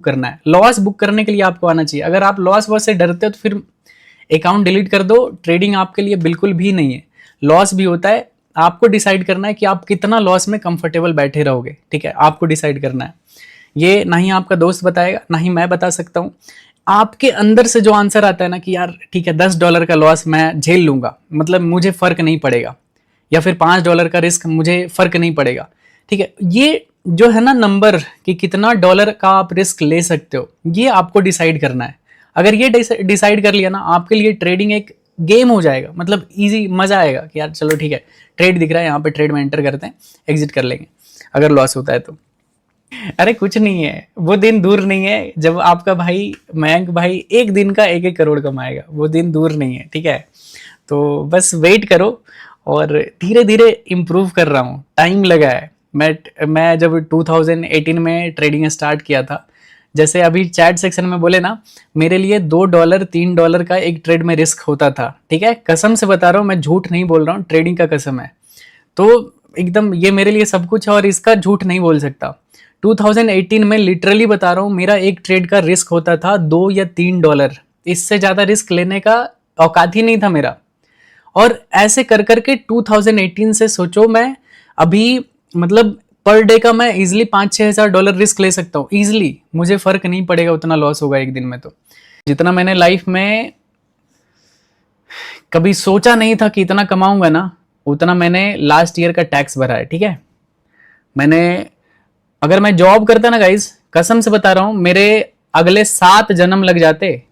करना है। Loss book करने के लिए आपको आना चाहिए। अगर आप लॉस वॉस से डरते हो तो फिर अकाउंट डिलीट कर दो। ट्रेडिंग आपके लिए बिल्कुल भी नहीं है। लॉस भी होता है, आपको डिसाइड करना है कि आप कितना लॉस में कंफर्टेबल बैठे रहोगे। ठीक है, आपको डिसाइड करना है। ये ना ही आपका दोस्त बताएगा, ना ही मैं बता सकता हूँ। आपके अंदर से जो आंसर आता है ना कि यार ठीक है, $10 का लॉस मैं झेल लूंगा, मतलब मुझे फर्क नहीं पड़ेगा, या फिर $5 का रिस्क मुझे फर्क नहीं पड़ेगा। ठीक है, ये जो है ना नंबर कि कितना डॉलर का आप रिस्क ले सकते हो, ये आपको डिसाइड करना है। अगर ये डिसाइड कर लिया ना, आपके लिए ट्रेडिंग एक गेम हो जाएगा, मतलब इजी, मजा आएगा कि यार चलो ठीक है, ट्रेड दिख रहा है यहाँ पे, ट्रेड में एंटर करते हैं, एग्जिट कर लेंगे अगर लॉस होता है तो। अरे कुछ नहीं है, वो दिन दूर नहीं है जब आपका भाई मयंक भाई एक दिन का 1-1 करोड़ कमाएगा। वो दिन दूर नहीं है। ठीक है, तो बस वेट करो, और धीरे धीरे इम्प्रूव कर रहा हूँ, टाइम लगा है। मैं जब 2018 में ट्रेडिंग स्टार्ट किया था, जैसे अभी चैट सेक्शन में बोले ना, मेरे लिए $2 $3 का एक ट्रेड में रिस्क होता था। ठीक है, कसम से बता रहा हूँ, मैं झूठ नहीं बोल रहा हूँ, ट्रेडिंग का कसम है। तो एकदम ये मेरे लिए सब कुछ है और इसका झूठ नहीं बोल सकता। 2018 में लिटरली बता रहा हूँ, मेरा एक ट्रेड का रिस्क होता था $2 या $3। इससे ज्यादा रिस्क लेने का औकात ही नहीं था मेरा। और ऐसे कर करके 2018 से सोचो, मैं अभी मतलब पर डे का मैं इजिली $5-6 हज़ार रिस्क ले सकता हूँ इजिली। मुझे फर्क नहीं पड़ेगा उतना लॉस होगा एक दिन में। तो जितना मैंने लाइफ में कभी सोचा नहीं था कि इतना कमाऊंगा ना, उतना मैंने लास्ट ईयर का टैक्स भरा है। ठीक है, मैंने, अगर मैं जॉब करता ना गाइस, कसम से बता रहा हूं, मेरे अगले 7 जन्म लग जाते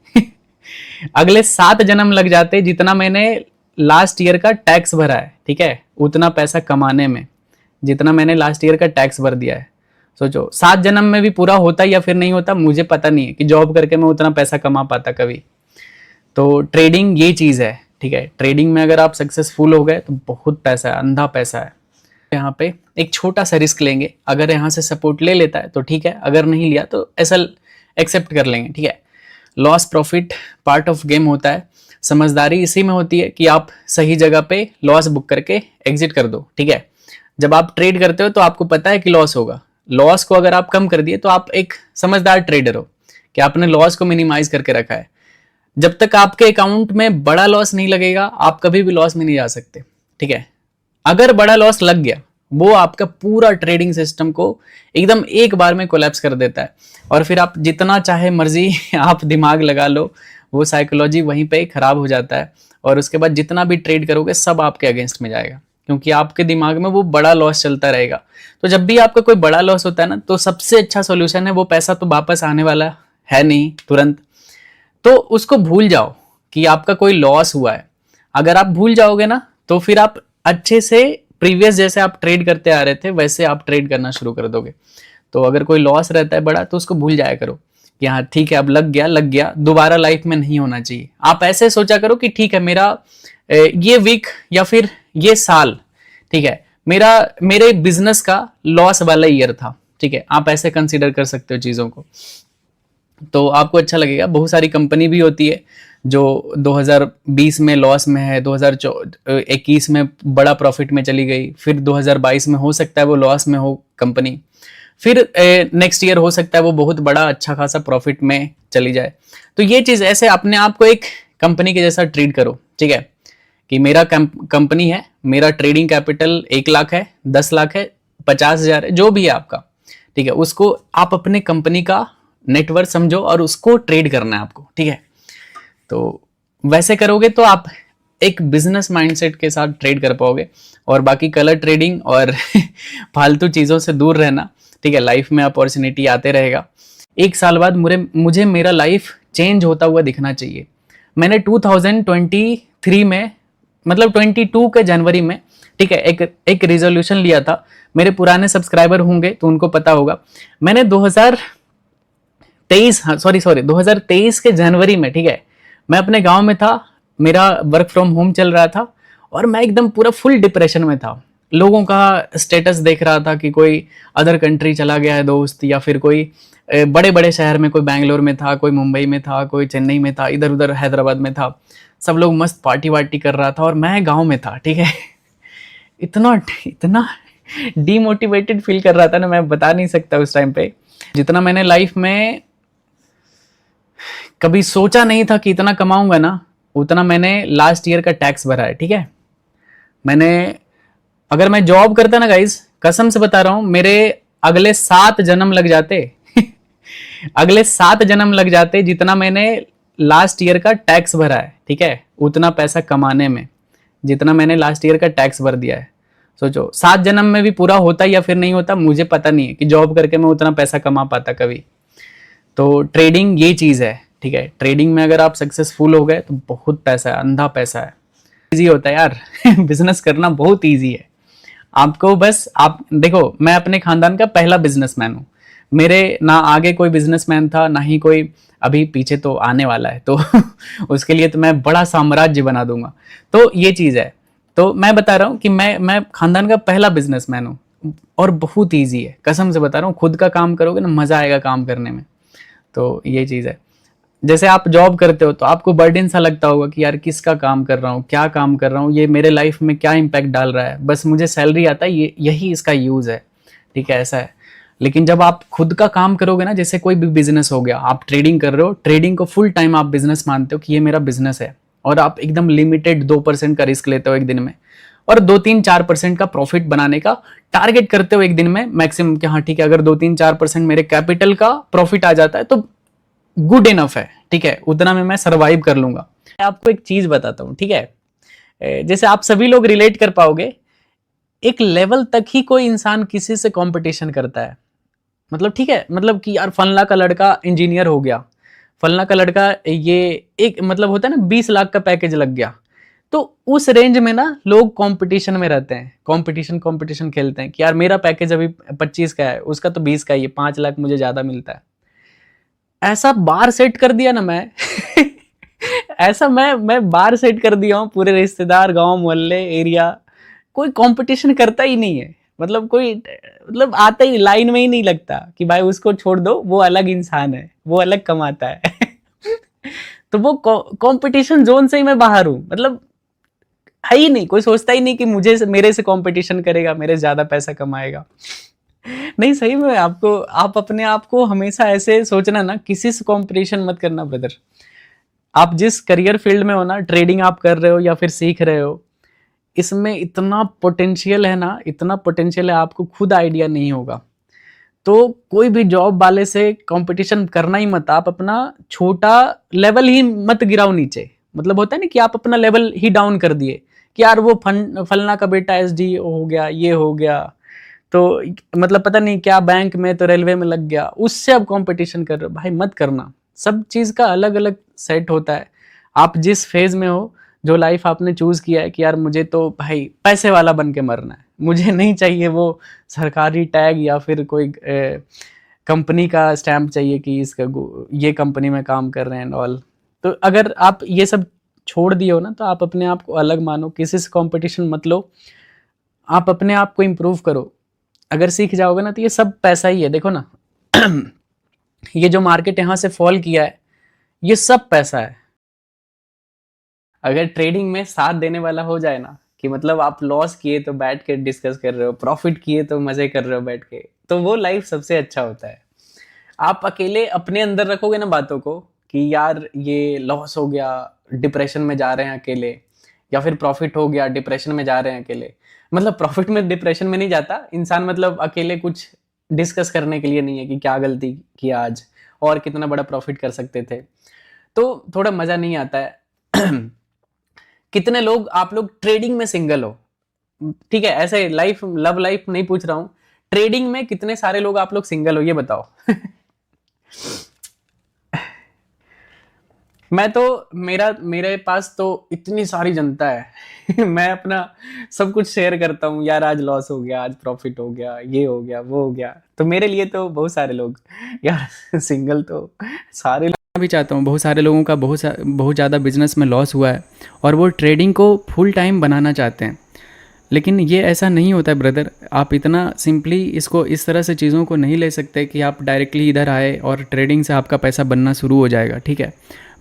अगले 7 जन्म लग जाते जितना मैंने लास्ट ईयर का टैक्स भरा है। ठीक है, उतना पैसा कमाने में जितना मैंने लास्ट ईयर का टैक्स भर दिया है। सोचो 7 जन्म में भी पूरा होता या फिर नहीं होता, मुझे पता नहीं है कि जॉब करके मैं उतना पैसा कमा पाता कभी। तो ट्रेडिंग ये चीज है। ठीक है, ट्रेडिंग में अगर आप सक्सेसफुल हो गए तो बहुत पैसा है, अंधा पैसा है। यहाँ पे एक छोटा सा रिस्क लेंगे, अगर यहाँ से सपोर्ट ले लेता है तो ठीक है, अगर नहीं लिया तो ऐसा एक्सेप्ट कर लेंगे। ठीक है, loss profit part of game होता है। समझदारी इसी में होती है कि आप सही जगह पे लॉस बुक करके एग्जिट कर दो। ठीक है, जब आप ट्रेड करते हो तो आपको पता है कि लॉस होगा। लॉस को अगर आप कम कर दिए तो आप एक समझदार ट्रेडर हो कि आपने लॉस को मिनिमाइज करके रखा है। जब तक आपके अकाउंट में बड़ा लॉस नहीं लगेगा, आप कभी भी लॉस में नहीं जा सकते। ठीक है, अगर बड़ा लॉस लग गया, वो आपका पूरा ट्रेडिंग सिस्टम को एकदम एक बार में कोलैप्स कर देता है। और फिर आप जितना चाहे मर्जी आप दिमाग लगा लो, वो साइकोलॉजी वहीं पे खराब हो जाता है। और उसके बाद जितना भी ट्रेड करोगे सब आपके अगेंस्ट में जाएगा, क्योंकि आपके दिमाग में वो बड़ा लॉस चलता रहेगा। तो जब भी आपका कोई बड़ा लॉस होता है ना, तो सबसे अच्छा सॉल्यूशन है, वो पैसा तो वापस आने वाला है नहीं तुरंत, तो उसको भूल जाओ कि आपका कोई लॉस हुआ है। अगर आप भूल जाओगे ना, तो फिर आप अच्छे से प्रीवियस जैसे आप ट्रेड करते आ रहे थे वैसे आप ट्रेड करना शुरू कर दोगे। तो अगर कोई लॉस रहता है बड़ा, तो उसको भूल जाया करो कि हाँ ठीक है, अब लग गया, दोबारा लाइफ में नहीं होना चाहिए। आप ऐसे सोचा करो कि ठीक है, मेरा ये वीक या फिर ये साल, ठीक है, मेरे बिजनेस का लॉस वाला ईयर था। ठीक है, आप ऐसे कंसीडर कर सकते हो चीजों को, तो आपको अच्छा लगेगा। बहुत सारी कंपनी भी होती है जो 2020 में लॉस में है, 2021 में बड़ा प्रॉफिट में चली गई, फिर 2022 में हो सकता है वो लॉस में हो कंपनी, फिर नेक्स्ट ईयर हो सकता है वो बहुत बड़ा अच्छा खासा प्रॉफिट में चली जाए। तो ये चीज ऐसे अपने आप को एक कंपनी के जैसा ट्रीट करो। ठीक है, कि मेरा कंपनी है, मेरा ट्रेडिंग कैपिटल 1 लाख है, 10 लाख है, 50,000 है, जो भी है आपका। ठीक है, उसको आप अपने कंपनी का नेटवर्क समझो और उसको ट्रेड करना है आपको। ठीक है, तो वैसे करोगे तो आप एक बिजनेस माइंडसेट के साथ ट्रेड कर पाओगे। और बाकी कलर ट्रेडिंग और फालतू चीजों से दूर रहना। ठीक है, लाइफ में अपॉर्चुनिटी आते रहेगा। 1 साल बाद मुझे मेरा लाइफ चेंज होता हुआ दिखना चाहिए। मैंने 2023 में, मतलब 22 के जनवरी में, ठीक है, एक रिजोल्यूशन लिया था। मेरे पुराने सब्सक्राइबर होंगे तो उनको पता होगा। मैंने 2023 के जनवरी में, ठीक है, मैं अपने गांव में था, मेरा वर्क फ्रॉम होम चल रहा था और मैं एकदम पूरा फुल डिप्रेशन में था। लोगों का स्टेटस देख रहा था कि कोई अदर कंट्री चला गया है दोस्त, या फिर कोई बड़े बड़े शहर में, कोई बैंगलोर में था, कोई मुंबई में था, कोई चेन्नई में था, इधर उधर हैदराबाद में था। सब लोग मस्त पार्टी वार्टी कर रहा था और मैं गाँव में था। ठीक है, इतना डीमोटिवेटेड फील कर रहा था ना, मैं बता नहीं सकता उस टाइम पे। जितना मैंने लाइफ में कभी सोचा नहीं था कि इतना कमाऊंगा ना, उतना मैंने लास्ट ईयर का टैक्स भरा है। ठीक है, मैंने अगर मैं जॉब करता ना गाइस, कसम से बता रहा हूं, मेरे अगले 7 जन्म लग जाते अगले 7 जन्म लग जाते जितना मैंने लास्ट ईयर का टैक्स भरा है। ठीक है, उतना पैसा कमाने में जितना मैंने लास्ट ईयर का टैक्स भर दिया है। सोचो 7 जन्म में भी पूरा होता या फिर नहीं होता, मुझे पता नहीं है कि जॉब करके मैं उतना पैसा कमा पाता कभी। तो ट्रेडिंग ये चीज है। ठीक है, ट्रेडिंग में अगर आप सक्सेसफुल हो गए तो बहुत पैसा है, अंधा पैसा है। इजी होता है यार बिजनेस करना बहुत इजी है। आपको बस आप देखो, मैं अपने खानदान का पहला बिजनेसमैन हूँ। मेरे ना आगे कोई बिजनेसमैन था, ना ही कोई अभी पीछे तो आने वाला है, तो उसके लिए तो मैं बड़ा साम्राज्य बना दूंगा। तो ये चीज है। तो मैं बता रहा हूँ कि मैं खानदान का पहला बिजनेसमैन हूँ और बहुत ईजी है, कसम से बता रहा हूँ। खुद का काम करोगे ना, मजा आएगा काम करने में। तो ये चीज है। जैसे आप जॉब करते हो तो आपको बर्डन सा लगता होगा कि यार किसका काम कर रहा हूँ, क्या काम कर रहा हूँ, ये मेरे लाइफ में क्या इम्पैक्ट डाल रहा है, बस मुझे सैलरी आता है, ये यही इसका यूज है। ठीक है, ऐसा है। लेकिन जब आप खुद का काम करोगे ना, जैसे कोई भी बिजनेस हो गया, आप ट्रेडिंग कर रहे हो, ट्रेडिंग को फुल टाइम आप बिजनेस मानते हो कि ये मेरा बिजनेस है, और आप एकदम लिमिटेड 2% का रिस्क लेते हो एक दिन में, और 2-3-4% का प्रॉफिट बनाने का टारगेट करते हो एक दिन में मैक्सिमम, कि हाँ ठीक है, अगर 2-3-4% मेरे कैपिटल का प्रॉफिट आ जाता है तो गुड इनफ है। ठीक है, उतना में मैं सरवाइव कर लूंगा। मैं आपको एक चीज बताता हूँ, ठीक है, जैसे आप सभी लोग रिलेट कर पाओगे, एक लेवल तक ही कोई इंसान किसी से कंपटीशन करता है। मतलब ठीक है, मतलब कि यार फलना का लड़का इंजीनियर हो गया, फलना का लड़का ये एक मतलब होता है ना 20 लाख का पैकेज लग गया, तो उस रेंज में ना लोग कंपटीशन में रहते हैं, कंपटीशन खेलते हैं कि यार मेरा पैकेज अभी 25 का है, उसका तो 20 का ही है, 5 लाख मुझे ज्यादा मिलता है। ऐसा बार सेट कर दिया ना मैं ऐसा मैं बार सेट कर दिया हूँ, पूरे रिश्तेदार, गांव, मोहल्ले, एरिया, कोई कंपटीशन करता ही नहीं है। मतलब कोई मतलब आता ही लाइन में ही नहीं लगता कि भाई उसको छोड़ दो, वो अलग इंसान है, वो अलग कमाता है तो वो कंपटीशन जोन से ही मैं बाहर हूँ। मतलब है ही नहीं, कोई सोचता ही नहीं कि मुझे मेरे से कंपटीशन करेगा, मेरे से ज्यादा पैसा कमाएगा। नहीं, सही में आपको, आप अपने आप को हमेशा ऐसे सोचना ना, किसी से कंपटीशन मत करना ब्रदर। आप जिस करियर फील्ड में हो ना, ट्रेडिंग आप कर रहे हो या फिर सीख रहे हो, इसमें इतना पोटेंशियल है ना, इतना पोटेंशियल है, आपको खुद आइडिया नहीं होगा। तो कोई भी जॉब वाले से कंपटीशन करना ही मत। आप अपना छोटा लेवल ही मत गिराओ नीचे। मतलब होता है ना कि आप अपना लेवल ही डाउन कर दिए कि यार वो फलना का बेटा एसडी हो गया, ये हो गया, तो मतलब पता नहीं क्या बैंक में, तो रेलवे में लग गया, उससे आप कंपटीशन कर रहे हो। भाई मत करना। सब चीज का अलग अलग सेट होता है। आप जिस फेज में हो, जो लाइफ आपने चूज किया है कि यार मुझे तो भाई पैसे वाला बन के मरना है, मुझे नहीं चाहिए वो सरकारी टैग या फिर कोई कंपनी का स्टैंप चाहिए कि इसका ये कंपनी में काम कर रहे हैं ऑल। तो अगर आप ये सब छोड़ दिए हो ना, तो आप अपने आप को अलग मानो, किसी से कंपटीशन मत लो, आप अपने आप को इम्प्रूव करो। अगर सीख जाओगे ना तो ये सब पैसा ही है। देखो ना ये जो मार्केट यहाँ से फॉल किया है, ये सब पैसा है। अगर ट्रेडिंग में साथ देने वाला हो जाए ना, कि मतलब आप लॉस किए तो बैठ के डिस्कस कर रहे हो, प्रॉफिट किए तो मजे कर रहे हो बैठ के, तो वो लाइफ सबसे अच्छा होता है। आप अकेले अपने अंदर रखोगे ना बातों को कि यार ये लॉस हो गया, डिप्रेशन में जा रहे हैं अकेले, या फिर प्रॉफिट हो गया, डिप्रेशन में जा रहे हैं अकेले। मतलब प्रॉफिट में डिप्रेशन में नहीं जाता इंसान, मतलब अकेले कुछ डिस्कस करने के लिए नहीं है कि क्या गलती किया आज और कितना बड़ा प्रॉफिट कर सकते थे, तो थोड़ा मजा नहीं आता है कितने लोग आप लोग ट्रेडिंग में सिंगल हो, ठीक है, ऐसे लाइफ लव लाइफ नहीं पूछ रहा हूं, ट्रेडिंग में कितने सारे लोग आप लोग सिंगल हो, ये बताओ मैं तो मेरे पास तो इतनी सारी जनता है मैं अपना सब कुछ शेयर करता हूँ, यार आज लॉस हो गया, आज प्रॉफिट हो गया, ये हो गया, वो हो गया, तो मेरे लिए तो बहुत सारे लोग यार सिंगल तो सारे भी चाहता हूँ। बहुत सारे लोगों का बहुत ज़्यादा बिजनेस में लॉस हुआ है और वो ट्रेडिंग को फुल टाइम बनाना चाहते हैं, लेकिन ये ऐसा नहीं होता है ब्रदर। आप इतना सिंपली इसको इस तरह से चीज़ों को नहीं ले सकते कि आप डायरेक्टली इधर आए और ट्रेडिंग से आपका पैसा बनना शुरू हो जाएगा, ठीक है।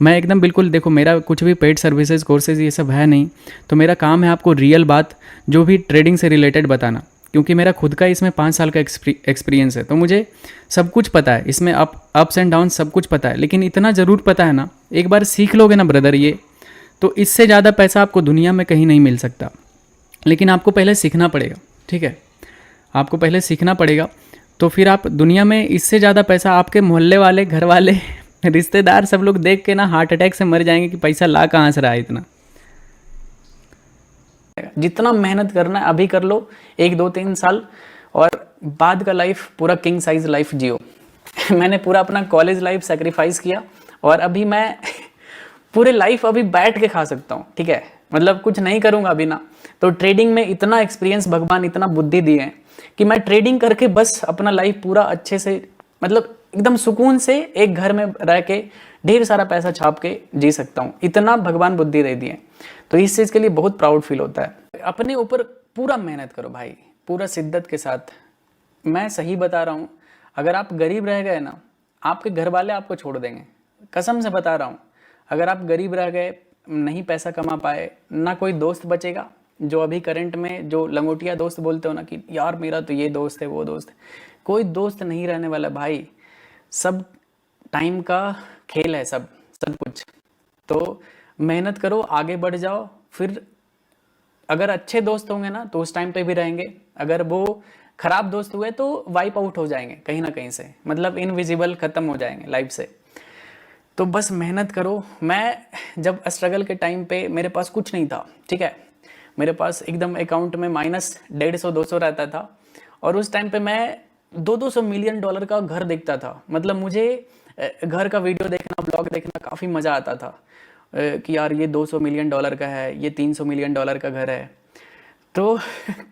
मैं एकदम बिल्कुल, देखो मेरा कुछ भी पेड सर्विसेज कोर्सेज ये सब है नहीं, तो मेरा काम है आपको रियल बात जो भी ट्रेडिंग से रिलेटेड बताना। क्योंकि मेरा खुद का इसमें 5 साल का एक्सपीरियंस है, तो मुझे सब कुछ पता है, इसमें अप्स एंड डाउन सब कुछ पता है। लेकिन इतना ज़रूर पता है ना, एक बार सीख लोगे ना ब्रदर ये, तो इससे ज़्यादा पैसा आपको दुनिया में कहीं नहीं मिल सकता। लेकिन आपको पहले सीखना पड़ेगा, ठीक है, आपको पहले सीखना पड़ेगा। तो फिर आप दुनिया में इससे ज़्यादा पैसा, आपके मोहल्ले वाले, घर वाले, रिश्तेदार सब लोग देख के ना हार्ट अटैक से मर जाएंगे कि पैसा ला कहाँ से रहा है इतना। जितना मेहनत करना है अभी कर लो, 1 2 3 साल, और बाद का लाइफ पूरा किंग साइज लाइफ जियो। मैंने पूरा अपना कॉलेज लाइफ सेक्रीफाइस किया, और अभी मैं पूरे लाइफ अभी बैठ के खा सकता हूँ, ठीक है, मतलब कुछ नहीं करूँगा अभी ना। तो ट्रेडिंग में इतना एक्सपीरियंस, भगवान इतना बुद्धि दिए हैं कि मैं ट्रेडिंग करके बस अपना लाइफ पूरा अच्छे से, मतलब एकदम सुकून से एक घर में रह के ढेर सारा पैसा छाप के जी सकता हूँ। इतना भगवान बुद्धि दे दिए। तो इस चीज़ के लिए बहुत प्राउड फील होता है। अपने ऊपर पूरा मेहनत करो भाई, पूरा शिद्दत के साथ। मैं सही बता रहा हूँ, अगर आप गरीब रह गए ना, आपके घर वाले आपको छोड़ देंगे, कसम से बता रहा हूँ। अगर आप गरीब रह गए, नहीं पैसा कमा पाए, ना कोई दोस्त बचेगा। जो अभी करंट में जो लंगोटिया दोस्त बोलते हो ना कि यार मेरा तो ये दोस्त है वो दोस्त है, कोई दोस्त नहीं रहने वाला भाई। सब टाइम का खेल है, सब कुछ। तो मेहनत करो, आगे बढ़ जाओ। फिर अगर अच्छे दोस्त होंगे ना तो उस टाइम पे भी रहेंगे, अगर वो खराब दोस्त हुए तो वाइप आउट हो जाएंगे कहीं ना कहीं से, मतलब इनविजिबल खत्म हो जाएंगे लाइफ से। तो बस मेहनत करो। मैं जब स्ट्रगल के टाइम पे मेरे पास कुछ नहीं था, ठीक है, मेरे पास एकदम अकाउंट में -150-200 रहता था, और उस टाइम पे मैं 200 मिलियन डॉलर का घर देखता था। मतलब मुझे घर का वीडियो देखना, ब्लॉग देखना काफ़ी मज़ा आता था कि यार ये 200 मिलियन डॉलर का है, ये 300 मिलियन डॉलर का घर है। तो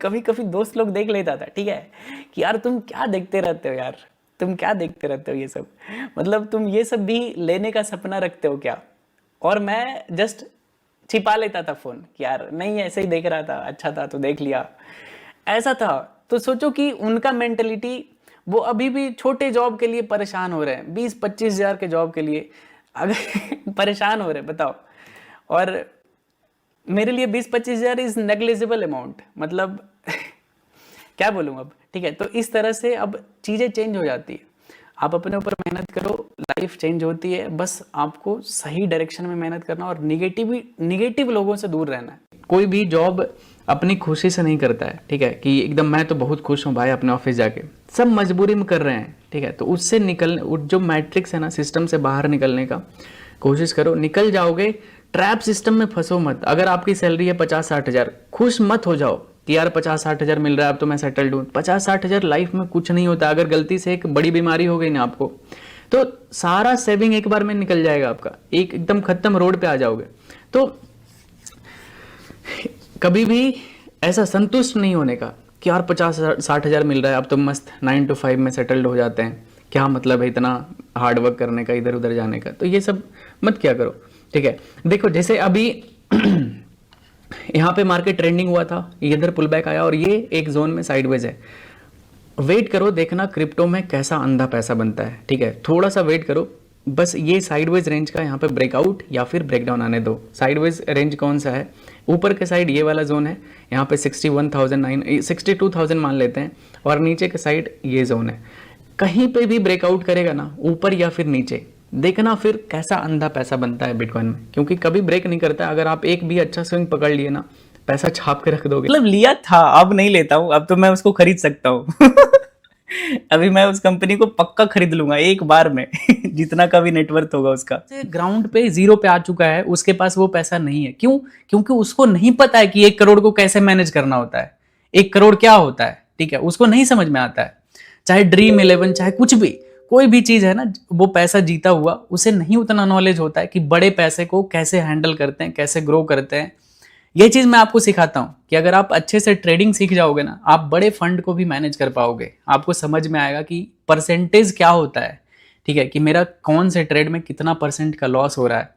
कभी कभी दोस्त लोग देख लेता था, ठीक है, कि यार तुम क्या देखते रहते हो यार, तुम क्या देखते रहते हो ये सब, मतलब तुम ये सब भी लेने का सपना रखते हो क्या। और मैं जस्ट छिपा लेता था फ़ोन कि यार नहीं, ऐसे ही देख रहा था, अच्छा था तो देख लिया, ऐसा था। तो सोचो कि उनका मेंटलिटी, वो अभी भी छोटे जॉब के लिए परेशान हो रहे हैं, 20-25 हज़ार के जॉब के लिए अगर परेशान हो रहे हैं, बताओ। और मेरे लिए 20-25 हज़ार इज़ नेग्लिजिबल अमाउंट, मतलब क्या बोलूँ अब, ठीक है। तो इस तरह से अब चीज़ें चेंज हो जाती है। आप अपने ऊपर मेहनत करो, लाइफ चेंज होती है। बस आपको सही डायरेक्शन में मेहनत करना और निगेटिव लोगों से दूर रहना है। कोई भी जॉब अपनी खुशी से नहीं करता है, ठीक है, कि एकदम मैं तो बहुत खुश हूँ भाई अपने ऑफिस जाके, सब मजबूरी में कर रहे हैं, ठीक है। तो उससे जो मैट्रिक्स है ना, सिस्टम से बाहर निकलने का कोशिश करो, निकल जाओगे। ट्रैप सिस्टम में फंसो मत। अगर आपकी सैलरी है 50-60 हज़ार, खुश मत हो जाओ कि यार 50-60 हज़ार मिल रहा है अब तो मैं सेटल्ड हूँ। 50-60 हज़ार लाइफ में कुछ नहीं होता। अगर गलती से एक बड़ी बीमारी हो गई ना आपको, तो सारा सेविंग एक बार में निकल जाएगा आपका, एकदम खत्म, रोड पे आ जाओगे। तो कभी भी ऐसा संतुष्ट नहीं होने का कि यार 50-60 हज़ार मिल रहा है अब तो मस्त 9 to 5 में सेटल्ड हो जाते हैं, क्या मतलब है इतना हार्ड वर्क करने का, इधर उधर जाने का। तो ये सब मत क्या करो, ठीक है। देखो जैसे अभी यहाँ पे मार्केट ट्रेंडिंग हुआ था, इधर पुल बैक आया और ये एक जोन में साइडवेज है। वेट करो, देखना क्रिप्टो में कैसा अंधा पैसा बनता है, ठीक है। थोड़ा सा वेट करो, बस ये साइडवेज रेंज का यहाँ पे ब्रेकआउट या फिर ब्रेकडाउन आने दो। साइडवेज रेंज कौन सा है, ऊपर के साइड ये वाला जोन है, यहाँ पे 62,000 मान लेते हैं, और नीचे के साइड ये जोन है। कहीं पे भी ब्रेकआउट करेगा ना, ऊपर या फिर नीचे, देखना फिर कैसा अंधा पैसा बनता है बिटकॉइन में, क्योंकि कभी ब्रेक नहीं करता। अगर आप एक भी अच्छा स्विंग पकड़ लिए ना, पैसा छाप के रख दोगे। मतलब लिया था, अब नहीं लेता हूँ, अब तो मैं उसको खरीद सकता हूँ। अभी मैं उस कंपनी को पक्का खरीद लूंगा एक बार में, जितना का भी नेटवर्थ होगा उसका। ग्राउंड पे जीरो पे आ चुका है, उसके पास वो पैसा नहीं है। क्यों? क्योंकि उसको नहीं पता है कि 1 करोड़ को कैसे मैनेज करना होता है, 1 करोड़ क्या होता है, ठीक है, उसको नहीं समझ में आता है। चाहे ड्रीम 11, चाहे कुछ भी, कोई भी चीज है ना, वो पैसा जीता हुआ, उसे नहीं उतना नॉलेज होता है कि बड़े पैसे को कैसे हैंडल करते हैं, कैसे ग्रो करते हैं। ये चीज मैं आपको सिखाता हूं कि अगर आप अच्छे से ट्रेडिंग सीख जाओगे ना, आप बड़े फंड को भी मैनेज कर पाओगे। आपको समझ में आएगा कि परसेंटेज क्या होता है, ठीक है, कि मेरा कौन से ट्रेड में कितना % का लॉस हो रहा है,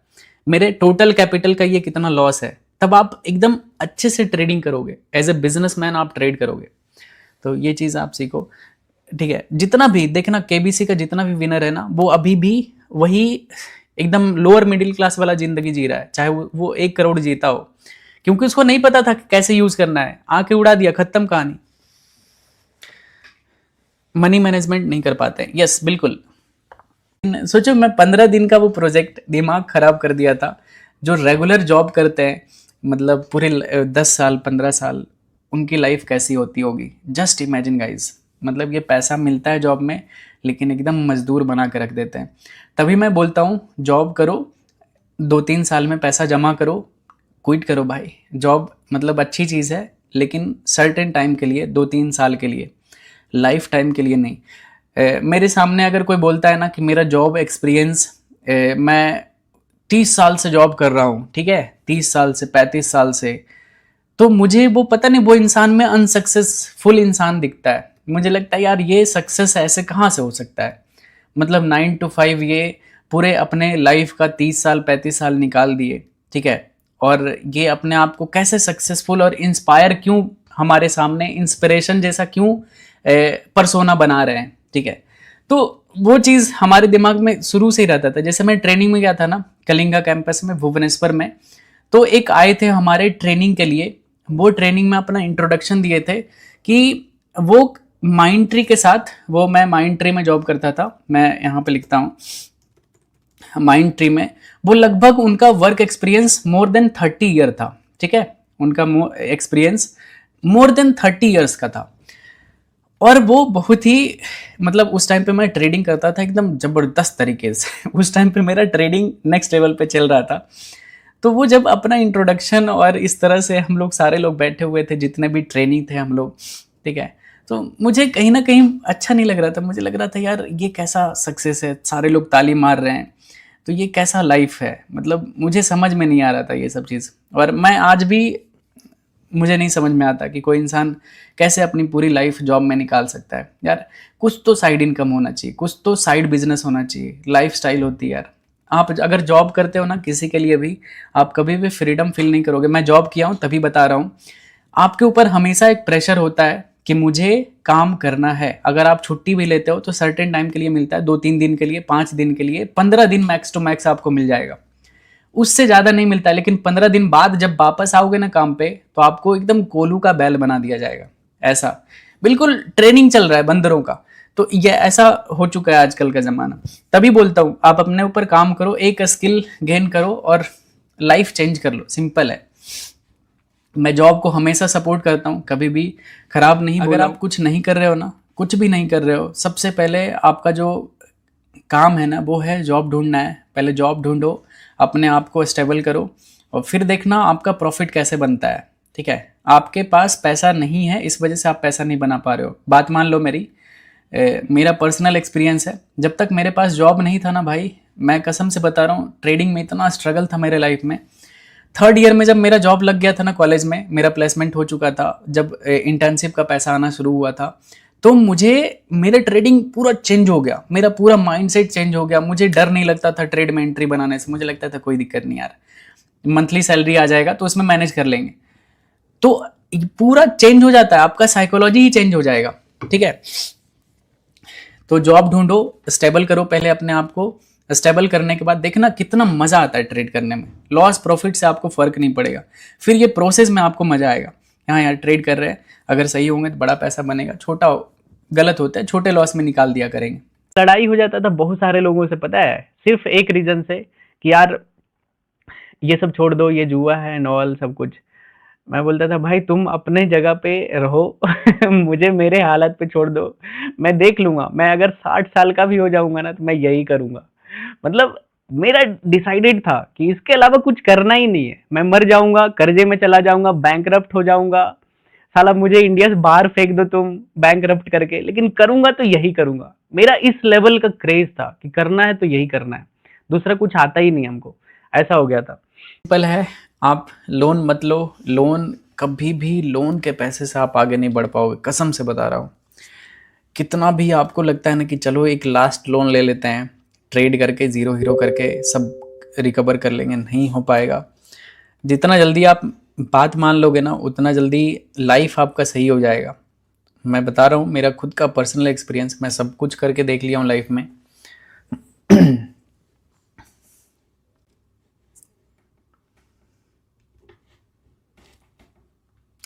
मेरे टोटल कैपिटल का ये कितना लॉस है। तब आप एकदम अच्छे से ट्रेडिंग करोगे, एज ए बिजनेसमैन आप ट्रेड करोगे। तो ये चीज आप सीखो, ठीक है। जितना भी देखना, केबीसी का जितना भी विनर है ना, वो अभी भी वही एकदम लोअर मिडिल क्लास वाला जिंदगी जी रहा है, चाहे वो 1 करोड़ जीता हो, क्योंकि उसको नहीं पता था कि कैसे यूज करना है, आके उड़ा दिया, खत्म कहानी। मनी मैनेजमेंट नहीं कर पाते हैं। यस, बिल्कुल। सोचो, मैं 15 दिन का वो प्रोजेक्ट दिमाग खराब कर दिया था। जो रेगुलर जॉब करते हैं, मतलब पूरे 10 साल 15 साल, उनकी लाइफ कैसी होती होगी, जस्ट इमेजिन गाइज। मतलब ये पैसा मिलता है जॉब में, लेकिन एकदम मजदूर बना के रख देते हैं। तभी मैं बोलता हूँ जॉब करो, 2-3 साल में पैसा जमा करो, क्विट करो भाई। जॉब मतलब अच्छी चीज़ है, लेकिन सर्टेन टाइम के लिए, 2-3 साल के लिए, लाइफ टाइम के लिए नहीं। मेरे सामने अगर कोई बोलता है ना कि मेरा जॉब एक्सपीरियंस, मैं 30 साल से जॉब कर रहा हूँ, ठीक है, 30 साल से 35 साल से, तो मुझे वो पता नहीं, वो इंसान में अनसक्सेसफुल इंसान दिखता है। मुझे लगता है यार ये सक्सेस ऐसे कहाँ से हो सकता है। मतलब 9 to 5 ये पूरे अपने लाइफ का 30 साल 35 साल निकाल दिए, ठीक है, और ये अपने आप को कैसे सक्सेसफुल और इंस्पायर क्यों, हमारे सामने इंस्पिरेशन जैसा क्यों परसोना बना रहे हैं, ठीक है। तो वो चीज़ हमारे दिमाग में शुरू से ही रहता था। जैसे मैं ट्रेनिंग में गया था ना, कलिंगा कैंपस में भुवनेश्वर में, तो एक आए थे हमारे ट्रेनिंग के लिए। वो ट्रेनिंग में अपना इंट्रोडक्शन दिए थे कि वो माइंड ट्री के साथ, वो मैं माइंड ट्री में जॉब करता था, मैं यहाँ पे लिखता हूँ माइंड ट्री में, वो लगभग उनका work experience more than 30 year था, ठीक है। उनका एक्सपीरियंस मोर देन 30 ईयर्स का था। और वो बहुत ही, मतलब उस टाइम पे मैं ट्रेडिंग करता था एकदम ज़बरदस्त तरीके से उस टाइम पे मेरा ट्रेडिंग नेक्स्ट लेवल पे चल रहा था। तो वो जब अपना इंट्रोडक्शन, और इस तरह से हम लोग सारे लोग बैठे हुए थे, जितने भी ट्रेनिंग थे हम लोग, ठीक है, तो मुझे कहीं ना कहीं अच्छा नहीं लग रहा था। मुझे लग रहा था यार ये कैसा सक्सेस है, सारे लोग ताली मार रहे हैं, तो ये कैसा लाइफ है। मतलब मुझे समझ में नहीं आ रहा था ये सब चीज़। और मैं आज भी, मुझे नहीं समझ में आता कि कोई इंसान कैसे अपनी पूरी लाइफ जॉब में निकाल सकता है। यार कुछ तो साइड इनकम होना चाहिए, कुछ तो साइड बिजनेस होना चाहिए, लाइफ स्टाइल होती है यार। आप अगर जॉब करते हो ना किसी के लिए भी, आप कभी भी फ्रीडम फील नहीं करोगे। मैं जॉब किया हूँ तभी बता रहा हूँ। आपके ऊपर हमेशा एक प्रेशर होता है कि मुझे काम करना है। अगर आप छुट्टी भी लेते हो तो सर्टेन टाइम के लिए मिलता है, 2-3 दिन के लिए, 5 दिन के लिए, 15 दिन मैक्स टू मैक्स आपको मिल जाएगा, उससे ज्यादा नहीं मिलता। लेकिन 15 दिन बाद जब वापस आओगे ना काम पे, तो आपको एकदम कोलू का बैल बना दिया जाएगा। ऐसा बिल्कुल ट्रेनिंग चल रहा है बंदरों का। तो ये ऐसा हो चुका है आजकल का जमाना। तभी बोलता हूँ आप अपने ऊपर काम करो, एक स्किल गेन करो और लाइफ चेंज कर लो, सिंपल है। मैं जॉब को हमेशा सपोर्ट करता हूँ, कभी भी खराब नहीं बोला। अगर आप कुछ नहीं कर रहे हो ना, कुछ भी नहीं कर रहे हो, सबसे पहले आपका जो काम है ना, वो है जॉब ढूंढना है। पहले जॉब ढूंढो, अपने आप को स्टेबल करो, और फिर देखना आपका प्रॉफिट कैसे बनता है, ठीक है। आपके पास पैसा नहीं है, इस वजह से आप पैसा नहीं बना पा रहे हो। बात मान लो मेरी, मेरा पर्सनल एक्सपीरियंस है। जब तक मेरे पास जॉब नहीं था ना भाई, मैं कसम से बता रहा हूँ, ट्रेडिंग में इतना स्ट्रगल था मेरे लाइफ में। 3rd ईयर में जब मेरा जॉब लग गया था ना, कॉलेज में मेरा प्लेसमेंट हो चुका था, जब इंटर्नशिप का पैसा आना शुरू हुआ था, तो मुझे मेरा ट्रेडिंग पूरा चेंज हो गया, मेरा पूरा माइंडसेट चेंज हो गया। मुझे डर नहीं लगता था ट्रेड में एंट्री बनाने से। मुझे लगता था कोई दिक्कत नहीं यार, मंथली सैलरी आ जाएगा तो उसमें मैनेज कर लेंगे। तो पूरा चेंज हो जाता है, आपका साइकोलॉजी ही चेंज हो जाएगा, ठीक है। तो जॉब ढूंढो, स्टेबल करो पहले अपने आप को। स्टेबल करने के बाद देखना कितना मजा आता है ट्रेड करने में। लॉस प्रॉफिट से आपको फर्क नहीं पड़ेगा, फिर ये प्रोसेस में आपको मजा आएगा। हाँ यार ट्रेड कर रहे हैं, अगर सही होंगे तो बड़ा पैसा बनेगा, छोटा गलत होता है, छोटे लॉस में निकाल दिया करेंगे। लड़ाई हो जाता था बहुत सारे लोगों से, पता है, सिर्फ एक रीजन से कि यार ये सब छोड़ दो, ये जुआ है एंड ऑल सब कुछ। मैं बोलता था भाई तुम अपने जगह पे रहो मुझे मेरे हालत पे छोड़ दो, मैं देख लूंगा। मैं अगर 60 साल का भी हो जाऊंगा ना तो मैं यही करूंगा। मतलब मेरा डिसाइडेड था कि इसके अलावा कुछ करना ही नहीं है। मैं मर जाऊंगा, कर्जे में चला जाऊंगा, बैंकरप्ट हो जाऊंगा, साला मुझे इंडिया से बाहर फेंक दो तुम बैंकरप्ट करके, लेकिन करूंगा तो यही करूंगा। मेरा इस लेवल का क्रेज था कि करना है तो यही करना है, दूसरा कुछ आता ही नहीं हमको। ऐसा हो गया था। सिंपल है, आप लोन मत लो। लोन कभी भी, लोन के पैसे से आप आगे नहीं बढ़ पाओगे, कसम से बता रहा हूँ। कितना भी आपको लगता है ना कि चलो एक लास्ट लोन ले लेते हैं, ट्रेड करके जीरो हीरो करके सब रिकवर कर लेंगे, नहीं हो पाएगा। जितना जल्दी आप बात मान लोगे ना, उतना जल्दी लाइफ आपका सही हो जाएगा। मैं बता रहा हूँ, मेरा खुद का पर्सनल एक्सपीरियंस, मैं सब कुछ करके देख लिया हूँ लाइफ में।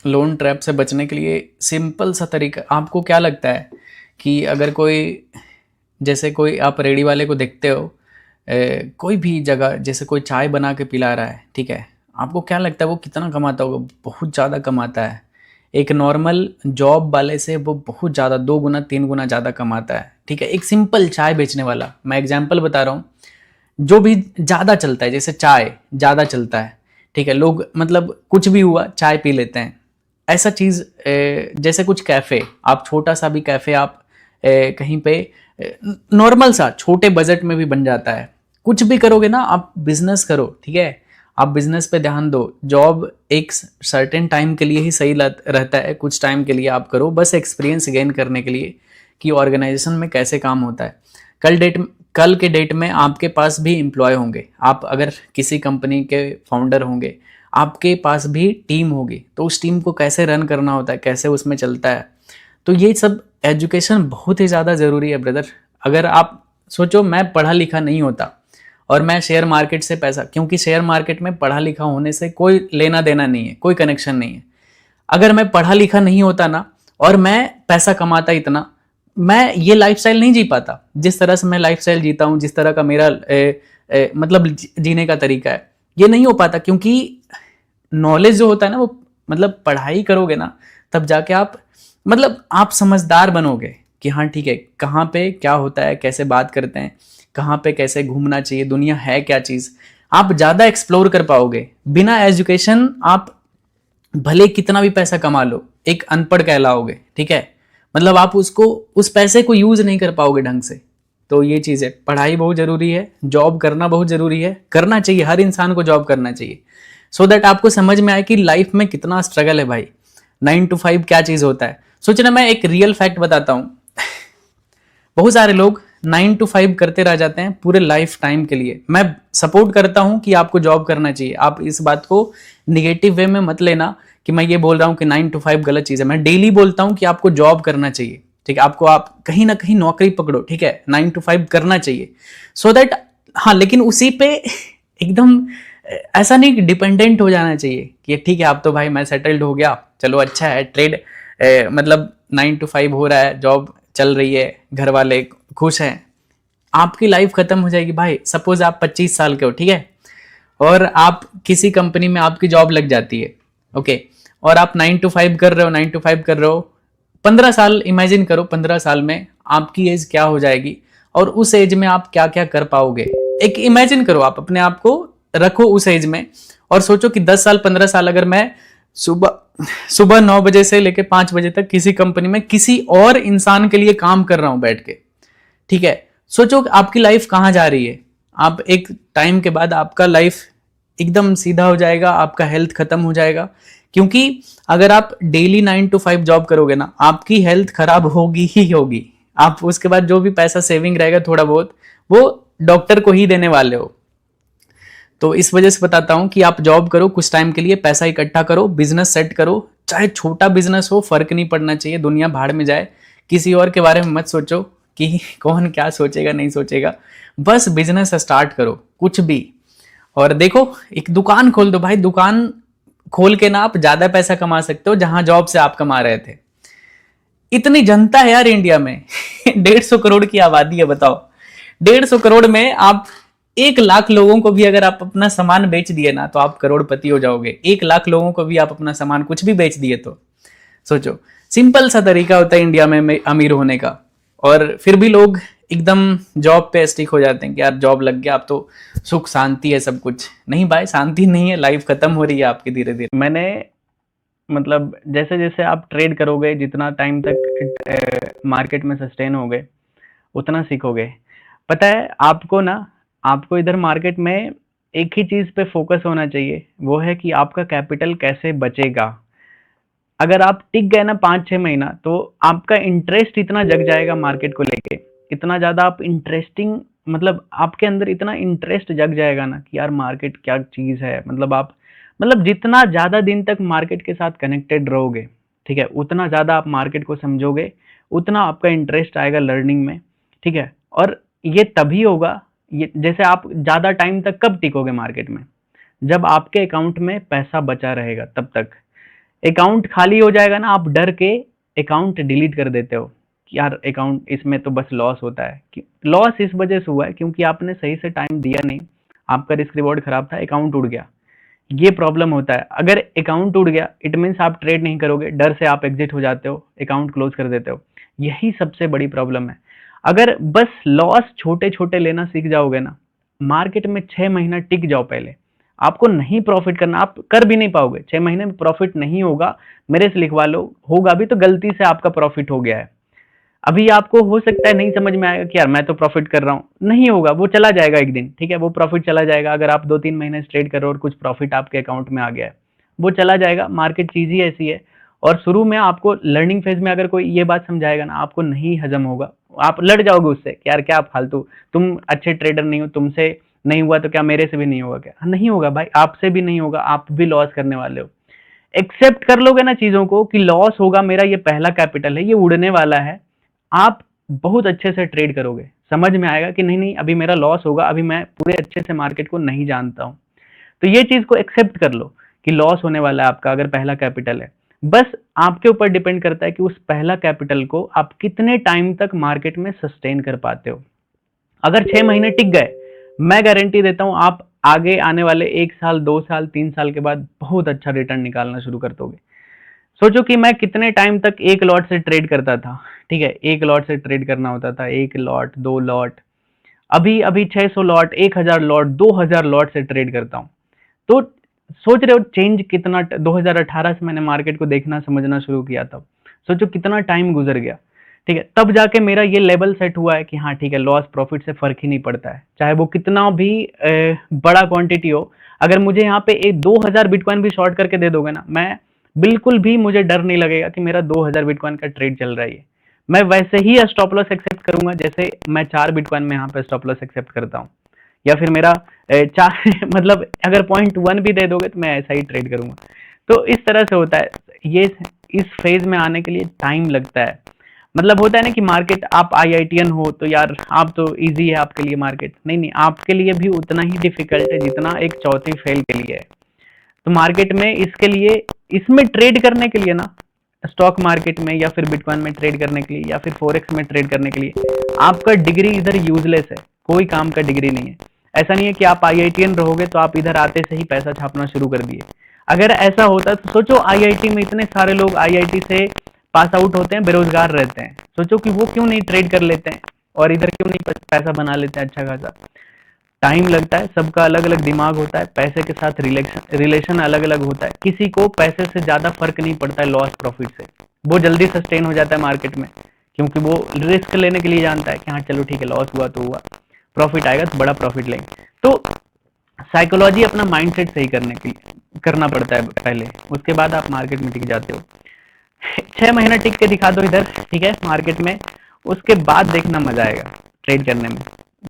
लोन ट्रैप से बचने के लिए सिंपल सा तरीका, आपको क्या लगता है कि अगर कोई, जैसे कोई आप रेडी वाले को देखते हो, कोई भी जगह जैसे कोई चाय बना के पिला रहा है, ठीक है, आपको क्या लगता है वो कितना कमाता होगा? बहुत ज़्यादा कमाता है। एक नॉर्मल जॉब वाले से वो बहुत ज़्यादा 2 गुना 3 गुना ज़्यादा कमाता है, ठीक है। एक सिंपल चाय बेचने वाला, मैं एग्जाम्पल बता रहा हूँ, जो भी ज़्यादा चलता है, जैसे चाय ज़्यादा चलता है, ठीक है, लोग मतलब कुछ भी हुआ चाय पी लेते हैं, ऐसा चीज़ जैसे कुछ कैफ़े, आप छोटा सा भी कैफ़े आप कहीं पे नॉर्मल सा छोटे बजट में भी बन जाता है। कुछ भी करोगे ना आप, बिजनेस करो, ठीक है, आप बिजनेस पे ध्यान दो। जॉब एक सर्टेन टाइम के लिए ही सही रहता है, कुछ टाइम के लिए आप करो बस एक्सपीरियंस गेन करने के लिए कि ऑर्गेनाइजेशन में कैसे काम होता है। कल के डेट में आपके पास भी एम्प्लॉय होंगे, आप अगर किसी कंपनी के फाउंडर होंगे, आपके पास भी टीम होगी, तो उस टीम को कैसे रन करना होता है, कैसे उसमें चलता है, तो ये सब एजुकेशन बहुत ही ज़्यादा ज़रूरी है ब्रदर। अगर आप सोचो मैं पढ़ा लिखा नहीं होता और मैं शेयर मार्केट से पैसा, क्योंकि शेयर मार्केट में पढ़ा लिखा होने से कोई लेना देना नहीं है, कोई कनेक्शन नहीं है। अगर मैं पढ़ा लिखा नहीं होता ना और मैं पैसा कमाता इतना, मैं ये लाइफस्टाइल नहीं जी पाता जिस तरह से मैं लाइफस्टाइल जीता हूँ, जिस तरह का मेरा मतलब जीने का तरीका है, ये नहीं हो पाता। क्योंकि नॉलेज जो होता है ना, वो मतलब पढ़ाई करोगे ना तब जाके आप मतलब आप समझदार बनोगे कि हाँ ठीक है, कहाँ पे क्या होता है, कैसे बात करते हैं, कहाँ पे कैसे घूमना चाहिए, दुनिया है क्या चीज़, आप ज़्यादा एक्सप्लोर कर पाओगे। बिना एजुकेशन आप भले कितना भी पैसा कमा लो, एक अनपढ़ कहलाओगे, ठीक है, मतलब आप उसको, उस पैसे को यूज नहीं कर पाओगे ढंग से। तो ये चीज़ है, पढ़ाई बहुत ज़रूरी है, जॉब करना बहुत ज़रूरी है, करना चाहिए, हर इंसान को जॉब करना चाहिए, सो दैट आपको समझ में आए कि लाइफ में कितना स्ट्रगल है भाई। 9 to 5 क्या चीज़ होता है, सोचना। मैं एक रियल फैक्ट बताता हूँ, बहुत सारे लोग 9 to 5 करते रह जाते हैं पूरे लाइफ टाइम के लिए। मैं सपोर्ट करता हूं कि आपको जॉब करना चाहिए, आप इस बात को निगेटिव वे में मत लेना कि मैं ये बोल रहा हूं कि 9 to 5 गलत चीज़ है। मैं डेली बोलता हूं कि आपको जॉब करना चाहिए, ठीक है, आपको आप कहीं ना कहीं नौकरी पकड़ो, ठीक है, 9 to 5 करना चाहिए, सो दैट, हाँ, लेकिन उसी पे एकदम ऐसा नहीं कि डिपेंडेंट हो जाना चाहिए कि ठीक है आप तो भाई मैं सेटल्ड हो गया, चलो अच्छा है, ट्रेड मतलब 9 to 5 हो रहा है, जॉब चल रही है, घर वाले खुश हैं, आपकी लाइफ खत्म हो जाएगी भाई। सपोज आप 25 साल के हो, ठीक है, और आप किसी कंपनी में आपकी जॉब लग जाती है, ओके, और आप 9 to 5 कर रहे हो, 9 to 5 कर रहे हो, 15 साल इमेजिन करो, 15 साल में आपकी एज क्या हो जाएगी और उस एज में आप क्या क्या कर पाओगे। एक इमेजिन करो, आप अपने आप को रखो उस एज में और सोचो कि 10 साल 15 साल अगर मैं सुबह सुबह 9 बजे से लेकर 5 बजे तक किसी कंपनी में किसी और इंसान के लिए काम कर रहा हूं बैठ के, ठीक है, सोचो कि आपकी लाइफ कहां जा रही है। आप एक टाइम के बाद आपका लाइफ एकदम सीधा हो जाएगा, आपका हेल्थ खत्म हो जाएगा। क्योंकि अगर आप डेली 9 to 5 जॉब करोगे ना, आपकी हेल्थ खराब होगी ही होगी। आप उसके बाद जो भी पैसा सेविंग रहेगा थोड़ा बहुत, वो डॉक्टर को ही देने वाले हो। तो इस वजह से बताता हूं कि आप जॉब करो कुछ टाइम के लिए, पैसा इकट्ठा करो, बिजनेस सेट करो, चाहे छोटा बिजनेस हो, फर्क नहीं पड़ना चाहिए, दुनिया भाड़ में जाए, किसी और के बारे में मत सोचो कि कौन क्या सोचेगा नहीं सोचेगा, बस बिजनेस स्टार्ट करो कुछ भी। और देखो, एक दुकान खोल दो भाई, दुकान खोल के ना आप ज्यादा पैसा कमा सकते हो जहां जॉब से आप कमा रहे थे। इतनी जनता है यार इंडिया में 150 करोड़ की आबादी है, बताओ, 150 करोड़ में आप 1 लाख लोगों को भी अगर आप अपना सामान बेच दिए ना तो आप करोड़पति हो जाओगे। 1 लाख लोगों को भी आप अपना सामान कुछ भी बेच दिए तो सोचो, सिंपल सा तरीका होता है इंडिया में अमीर होने का। और फिर भी लोग एकदम जॉब पे स्टिक हो जाते हैं कि यार जॉब लग गया, आप तो सुख शांति है सब कुछ। नहीं भाई, शांति नहीं है, लाइफ खत्म हो रही है आपकी धीरे धीरे। मैंने मतलब जैसे जैसे आप ट्रेड करोगे, जितना टाइम तक मार्केट में सस्टेन होगे, उतना सीखोगे। पता है आपको ना, आपको इधर मार्केट में एक ही चीज पे फोकस होना चाहिए, वो है कि आपका कैपिटल कैसे बचेगा। अगर आप टिक गए ना 5-6 महीना, तो आपका इंटरेस्ट इतना जग जाएगा मार्केट को लेके, इतना ज्यादा आप इंटरेस्टिंग, मतलब आपके अंदर इतना इंटरेस्ट जग जाएगा ना कि यार मार्केट क्या चीज है। मतलब आप, मतलब जितना ज्यादा दिन तक मार्केट के साथ कनेक्टेड रहोगे, ठीक है, उतना ज्यादा आप मार्केट को समझोगे, उतना आपका इंटरेस्ट आएगा लर्निंग में, ठीक है। और ये तभी होगा, ये जैसे आप ज्यादा टाइम तक कब टिकोगे मार्केट में, जब आपके अकाउंट में पैसा बचा रहेगा, तब तक। अकाउंट खाली हो जाएगा ना, आप डर के अकाउंट डिलीट कर देते हो कि यार अकाउंट इसमें तो बस लॉस होता है। लॉस इस वजह से हुआ है क्योंकि आपने सही से टाइम दिया नहीं, आपका रिस्क रिवॉर्ड खराब था, अकाउंट उड़ गया, ये प्रॉब्लम होता है। अगर अकाउंट उड़ गया इट मीन्स आप ट्रेड नहीं करोगे, डर से आप एग्जिट हो जाते हो, अकाउंट क्लोज कर देते हो, यही सबसे बड़ी प्रॉब्लम है। अगर बस लॉस छोटे छोटे लेना सीख जाओगे ना, मार्केट में 6 महीना टिक जाओ पहले, आपको नहीं प्रॉफिट करना, आप कर भी नहीं पाओगे, 6 महीने में प्रॉफिट नहीं होगा, मेरे से लिखवा लो, होगा भी तो गलती से आपका प्रॉफिट हो गया है। अभी आपको हो सकता है नहीं समझ में आएगा कि यार मैं तो प्रॉफिट कर रहा हूँ, नहीं होगा, वो चला जाएगा एक दिन, ठीक है, वो प्रॉफिट चला जाएगा। अगर आप 2-3 महीने ट्रेड कर रहे हो और कुछ प्रॉफिट आपके अकाउंट में आ गया है, वो चला जाएगा, मार्केट चीज ही ऐसी है। और शुरू में आपको लर्निंग फेज में अगर कोई ये बात समझाएगा ना, आपको नहीं हजम होगा, आप लड़ जाओगे उससे कि यार क्या फालतू, तुम अच्छे ट्रेडर नहीं हो, तुमसे नहीं हुआ तो क्या मेरे से भी नहीं होगा क्या? नहीं होगा भाई, आपसे भी नहीं होगा, आप भी लॉस करने वाले हो। एक्सेप्ट कर लोगे ना चीजों को कि लॉस होगा, मेरा ये पहला कैपिटल है, ये उड़ने वाला है, आप बहुत अच्छे से ट्रेड करोगे, समझ में आएगा कि नहीं नहीं अभी मेरा लॉस होगा, अभी मैं पूरे अच्छे से मार्केट को नहीं जानता हूं। तो ये चीज को एक्सेप्ट कर लो कि लॉस होने वाला है आपका अगर पहला कैपिटल है। बस आपके ऊपर डिपेंड करता है कि उस पहला कैपिटल को आप कितने टाइम तक मार्केट में सस्टेन कर पाते हो। अगर 6 महीने टिक गए, मैं गारंटी देता हूं आप आगे आने वाले 1 साल 2 साल 3 साल के बाद बहुत अच्छा रिटर्न निकालना शुरू कर दोगे। सोचो कि मैं कितने टाइम तक एक लॉट से ट्रेड करता था, ठीक है, एक लॉट से ट्रेड करना होता था, एक लॉट, 2 लॉट, अभी अभी 600 लॉट, 1000 लॉट, 2000 लॉट से ट्रेड करता हूँ। तो सोच रहे हो चेंज कितना, 2018 से मैंने मार्केट को देखना समझना शुरू किया, तब सोचो कितना टाइम गुजर गया, ठीक है, तब जाके मेरा ये लेवल सेट हुआ है कि हाँ ठीक है, लॉस प्रॉफिट से फर्क ही नहीं पड़ता है, चाहे वो कितना भी बड़ा क्वांटिटी हो। अगर मुझे यहाँ पे 2000 बिटकॉइन भी शॉर्ट करके दे दोगे ना, मैं बिल्कुल भी, मुझे डर नहीं लगेगा कि मेरा 2000 बिटकॉइन का ट्रेड चल रहा है, मैं वैसे ही स्टॉप लॉस एक्सेप्ट करूंगा जैसे मैं 4 बिटकॉइन में यहाँ पे स्टॉप लॉस एक्सेप्ट करता हूँ। या फिर मेरा चार मतलब अगर 0.1 भी दे दोगे तो मैं ऐसा ही ट्रेड करूंगा। तो इस तरह से होता है ये, इस फेज में आने के लिए टाइम लगता है। मतलब होता है ना कि मार्केट, आप आईआईटीएन हो तो यार आप तो इजी है आपके लिए मार्केट, नहीं नहीं, आपके लिए भी उतना ही डिफिकल्ट है जितना एक चौथी फेल के लिए है। तो मार्केट में इसके लिए, इसमें ट्रेड करने के लिए ना, स्टॉक मार्केट में या फिर बिटकॉइन में ट्रेड करने के लिए या फिर फॉरेक्स में ट्रेड करने के लिए आपका डिग्री इधर यूजलेस है, कोई काम का डिग्री नहीं है। ऐसा नहीं है कि आप आईआईटीएन रहोगे तो आप इधर आते से ही पैसा छापना शुरू कर दिए। अगर ऐसा होता तो सोचो, आईआईटी में इतने सारे लोग आईआईटी से पास आउट होते हैं, बेरोजगार रहते हैं, सोचो कि वो क्यों नहीं ट्रेड कर लेते हैं और इधर क्यों नहीं पैसा बना लेते हैं अच्छा खासा। टाइम लगता है, सबका अलग अलग दिमाग होता है, पैसे के साथ रिलेशन अलग अलग होता है, किसी को पैसे से ज्यादा फर्क नहीं पड़ता है लॉस प्रॉफिट से, वो जल्दी सस्टेन हो जाता है मार्केट में, क्योंकि वो रिस्क लेने के लिए जानता है कि हाँ चलो ठीक है, लॉस हुआ तो हुआ, प्रॉफिट आएगा तो बड़ा प्रॉफिट लेंगे। तो साइकोलॉजी, अपना माइंडसेट सही करने के लिए करना पड़ता है पहले, उसके बाद आप मार्केट में टिक जाते हो। 6 महीना टिक के दिखा दो इधर, ठीक है, मार्केट में, उसके बाद देखना मजा आएगा ट्रेड करने में।